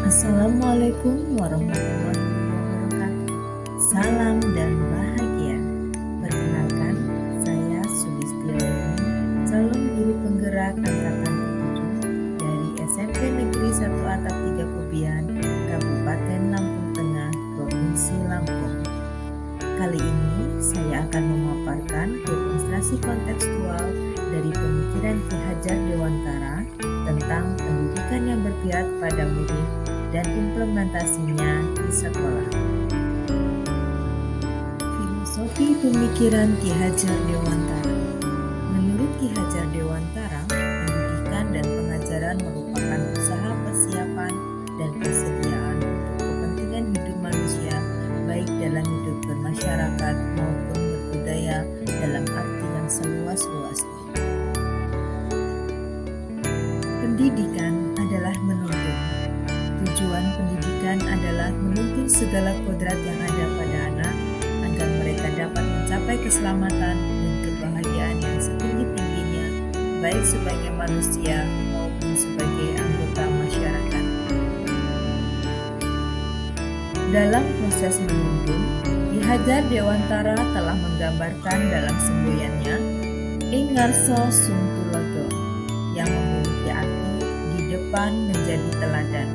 Assalamualaikum warahmatullahi wabarakatuh. Salam dan bahagia. Perkenalkan, saya Sulistiawati, calon guru penggerak angkatan 7 dari SMP Negeri 1 Atap 3 Kubian, Kabupaten Lampung Tengah, Provinsi Lampung. Kali ini saya akan memaparkan demonstrasi kontekstual dari pemikiran Ki Hajar Dewantara tentang pendidikan yang berpihak pada murid dan implementasinya di sekolah. Filosofi pemikiran Ki Hajar Dewantara. Menurut Ki Hajar Dewantara, pendidikan dan pengajaran merupakan usaha persiapan dan persediaan untuk kepentingan hidup manusia, baik dalam hidup bermasyarakat maupun berbudaya dalam arti yang seluas-luasnya. Pendidikan adalah menuntun. Tujuan pendidikan adalah menuntun segala kodrat yang ada pada anak agar mereka dapat mencapai keselamatan dan kebahagiaan yang setinggi-tingginya, baik sebagai manusia maupun sebagai anggota masyarakat. Dalam proses menuntun, Ki Hajar Dewantara telah menggambarkan dalam semboyannya Ing Ngarsa Sung Tuladha yang memiliki arti di depan menjadi teladan.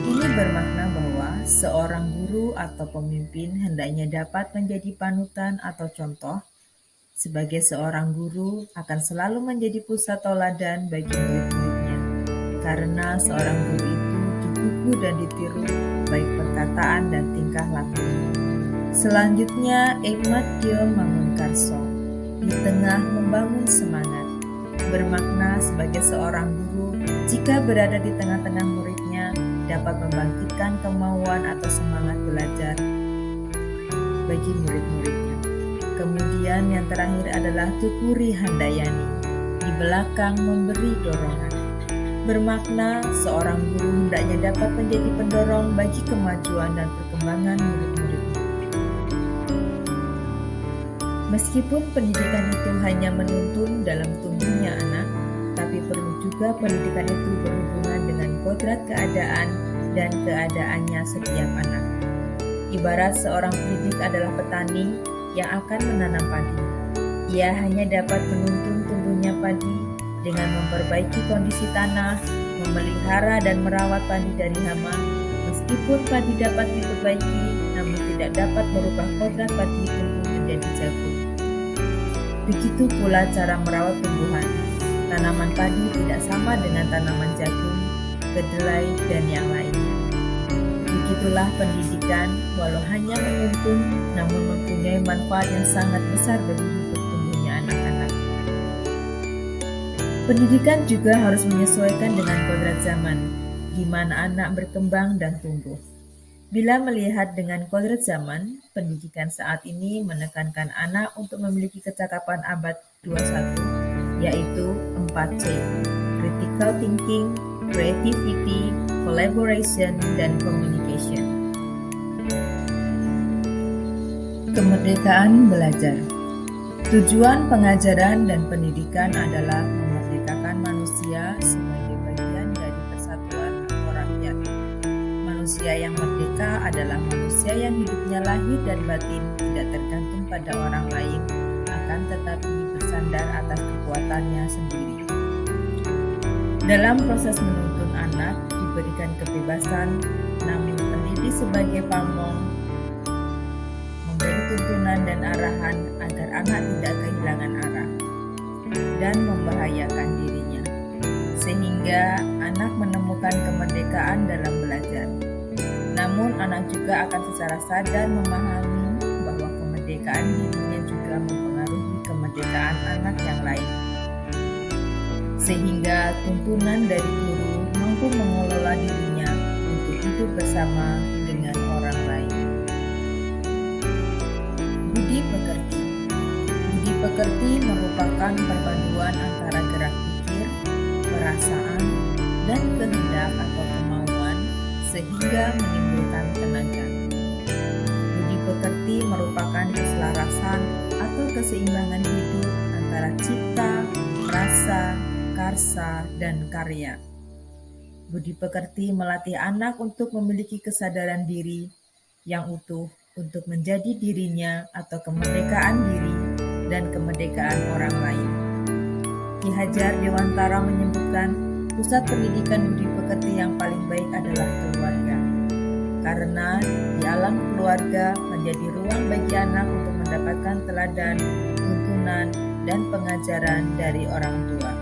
Ini bermakna bahwa seorang guru atau pemimpin hendaknya dapat menjadi panutan atau contoh. Sebagai seorang guru akan selalu menjadi pusat tauladan bagi murid-muridnya, karena seorang guru itu digugu dan ditiru baik perkataan dan tingkah lakunya. Selanjutnya, Ekmatya Mangunkarso di tengah membangun semangat, bermakna sebagai seorang guru jika berada di tengah-tengah muridnya dapat membangkitkan kemauan atau semangat belajar bagi murid-muridnya. Kemudian yang terakhir adalah Tukuri Handayani, di belakang memberi dorongan. Bermakna seorang guru hendaknya dapat menjadi pendorong bagi kemajuan dan perkembangan murid-muridnya. Meskipun pendidikan itu hanya menuntun dalam tumbuhnya anak, tapi perlu juga pendidikan itu berhubungan dengan kodrat keadaan dan keadaannya setiap anak. Ibarat seorang pendidik adalah petani yang akan menanam padi. Ia hanya dapat menuntun tumbuhnya padi dengan memperbaiki kondisi tanah, memelihara dan merawat padi dari hama. Meskipun padi dapat diperbaiki, namun tidak dapat merubah kodrat padi tumbuh menjadi jagung. Begitu pula cara merawat tumbuhan. Tanaman padi tidak sama dengan tanaman jagung, kedelai, dan yang lainnya. Begitulah pendidikan, walau hanya menuntun, namun mempunyai manfaat yang sangat besar bagi hidup tumbuhnya anak-anak. Pendidikan juga harus menyesuaikan dengan kodrat zaman, di mana anak berkembang dan tumbuh. Bila melihat dengan kodrat zaman, pendidikan saat ini menekankan anak untuk memiliki kecakapan abad 21, yaitu 4C, critical thinking, creativity, collaboration, dan communication. Kemerdekaan belajar. Tujuan pengajaran dan pendidikan adalah memerdekakan manusia sebagai bagian dari persatuan atau rakyat. Manusia yang merdeka adalah manusia yang hidupnya lahir dan batin tidak tergantung pada orang lain, akan tetapi bersandar atas kekuatannya sendiri. Dalam proses menuntun anak diberikan kebebasan, namun pendidik sebagai pamong memberi tuntunan dan arahan agar anak tidak kehilangan arah dan membahayakan dirinya, sehingga anak menemukan kemerdekaan dalam belajar. Namun anak juga akan secara sadar memahami bahwa kemerdekaan dirinya juga mempengaruhi kemerdekaan anak yang lain, sehingga tuntunan dari guru mampu mengelola dirinya untuk hidup bersama dengan orang lain. Budi pekerti. Budi pekerti merupakan perpaduan antara gerak pikir, perasaan, dan kehendak atau kemauan sehingga menimbulkan tenaga. Budi pekerti merupakan keselarasan atau keseimbangan hidup antara cipta, rasa, karsa, dan karya. Budi pekerti melatih anak untuk memiliki kesadaran diri yang utuh untuk menjadi dirinya atau kemerdekaan diri dan kemerdekaan orang lain. Ki Hajar Dewantara menyebutkan pusat pendidikan budi pekerti yang paling baik adalah keluarga. Karena di alam keluarga menjadi ruang bagi anak untuk mendapatkan teladan, tuntunan, dan pengajaran dari orang tua.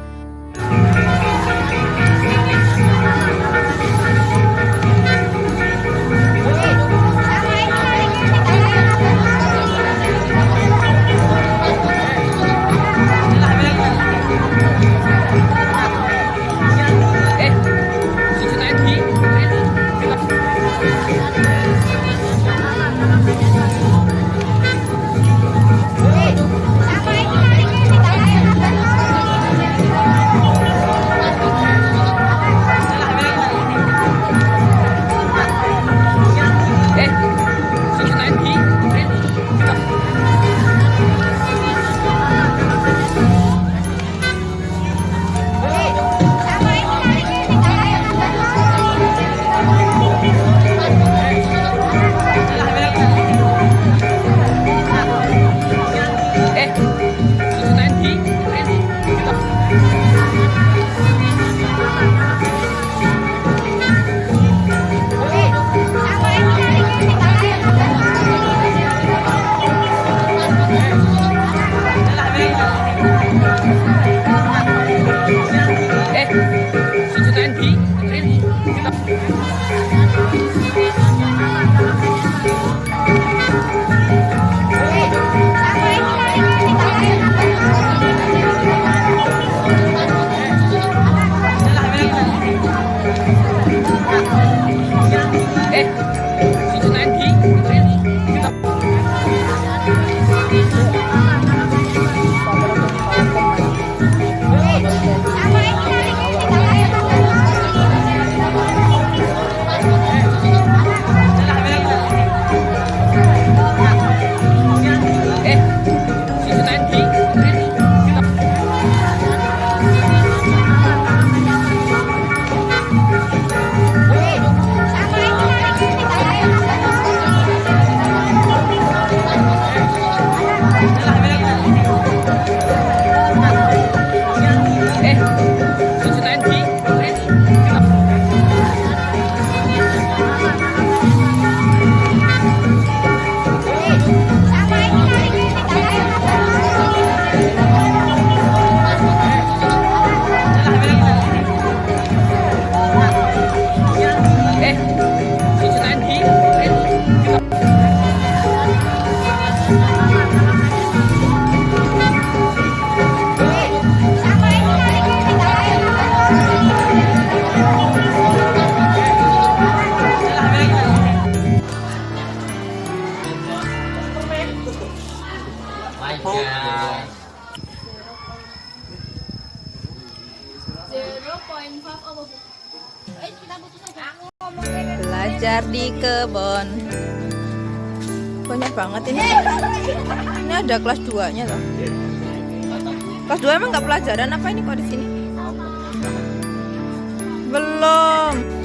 Belajar di kebun. Banyak banget ini. Ini ada kelas 2-nya loh. Kelas 2 emang nggak pelajaran apa ini kok di sini? Belum.